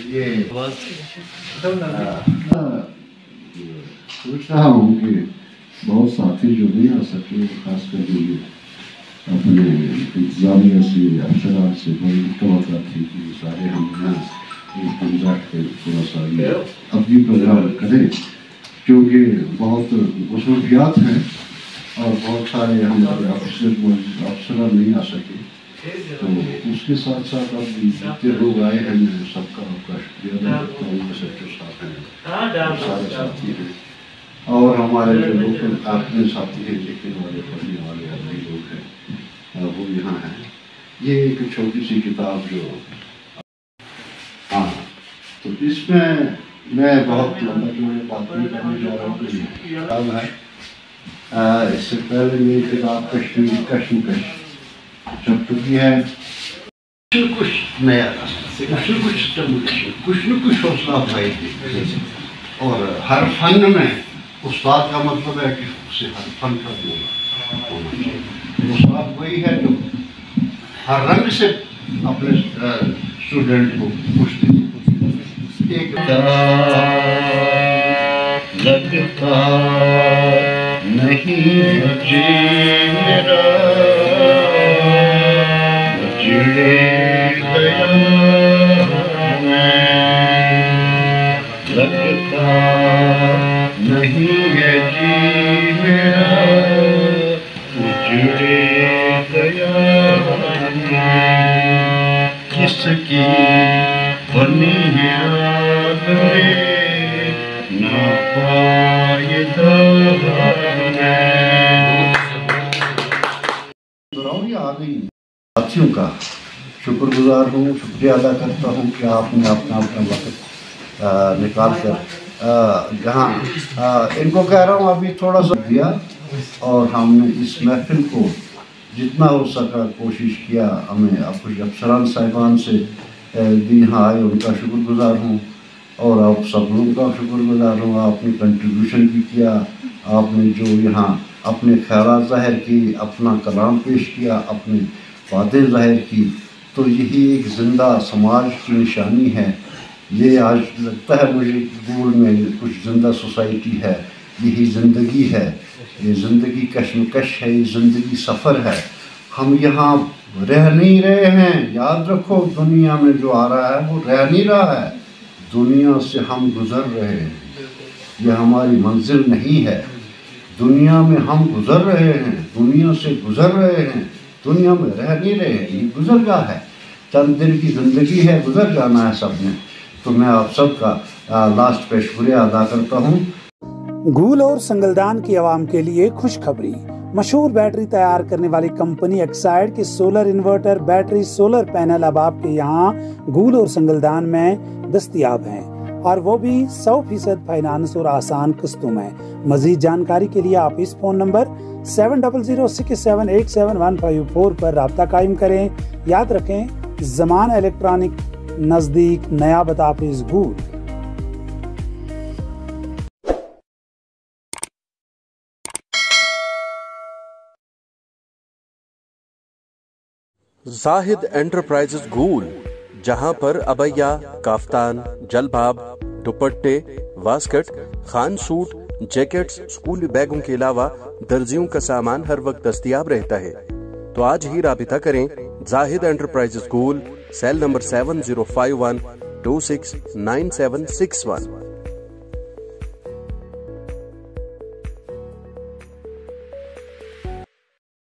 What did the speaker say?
ये सोच रहा हूँ कि बहुत साथी जो नहीं आ सके, खासकर जो ये अपने इंतजामिया से अफसरान से बड़ी तवक्को थी कि सारे हम यहाँ एक दिन बैठ के थोड़ा सा ये अपनी प्रोग्राम करें, क्योंकि बहुत मसरूफियात हैं और बहुत सारे हमारे अफसर नहीं आ सके। तो उसके साथ साथ अब जितने लोग आए हैं मैं सबका आपका शुक्रिया अदा करता हूँ। जो साथ हैं सारे साथी हैं और हमारे जो लोकल अपने साथी हैं, लिखने वाले पढ़ने वाले आदमी लोग हैं वो यहाँ हैं। ये एक छोटी सी किताब जो हाँ, तो इसमें मैं बहुत लंबा जो बात नहीं करने जा रहा हूँ। किताब है इससे पहले ये किताब कश्मीर जब चुकी है कुछ नया कुछ न कुछ स्टिमुलेशन, कुछ न कुछ हौसला अफजाई थी। और हर फन में उस्ताद का मतलब है कि उसे हर फन का होना चाहिए। उस्ताद वही है जो हर रंग से अपने स्टूडेंट को खुश देती। एक लगता नहीं मुझे मेरा चिड़े गया लगता नहीं है जी मेरा चिड़े गया किसकी बनी है रात में ना पाए आ गई। साथियों का शुक्रगुजार हूँ, शुक्रिया अदा करता हूँ कि आपने अपना वक्त निकाल कर जहाँ इनको कह रहा हूँ अभी थोड़ा सा दिया और हमने इस महफिल को जितना हो सका कोशिश किया। हमें अब कुछ अफसरान साहिबान से भी यहाँ आए, उनका शुक्रगुजार हूँ और आप सब लोगों का शुक्रगुजार हूँ। आपने कंट्रीब्यूशन भी किया, आपने जो यहाँ अपने ख्यालात ज़ाहिर की, अपना कलाम पेश किया, अपनी बातें ज़ाहिर की, तो यही एक ज़िंदा समाज की निशानी है। ये आज लगता है मुझे गूगल में कुछ ज़िंदा सोसाइटी है, यही ज़िंदगी है। ये ज़िंदगी कश्मकश है, ये ज़िंदगी सफ़र है। हम यहाँ रह नहीं रहे हैं, याद रखो दुनिया में जो आ रहा है वो रह नहीं रहा है, दुनिया से हम गुज़र रहे हैं। ये हमारी मंजिल नहीं है, दुनिया में हम गुज़र रहे हैं, दुनिया से गुज़र रहे हैं, दुनिया में रह नहीं रहे हैं। ये गुज़रगा है, चंद दिन की ज़िंदगी है, गुज़र जाना है सब ने। तो मैं आप सबका लास्ट पे शुक्रिया अदा करता हूँ। घूल और संगलदान की आवाम के लिए खुशखबरी। मशहूर बैटरी तैयार करने वाली कंपनी एक्साइड के solar inverter, battery, solar panel अब आपके यहाँ घूल और संगलदान में दस्तयाब हैं, और वो भी 100% फाइनेंस और आसान किस्तों में। मजीद जानकारी के लिए आप इस फोन नंबर 7006787154 पर राब्ता कायम करें। याद रखें, ज़मान इलेक्ट्रॉनिक, नजदीक नया बताफिज घूल। जाहिद एंटरप्राइजेज घूल, जहां पर अबैया, काफ्तान, जलबाब, दुपट्टे, वास्कट, खान सूट, जैकेट्स, स्कूली बैगों के अलावा दर्जियों का सामान हर वक्त दस्तयाब रहता है। तो आज ही राबिता करें जाहिद एंटरप्राइजेज घूल, सेल नंबर 7051269761।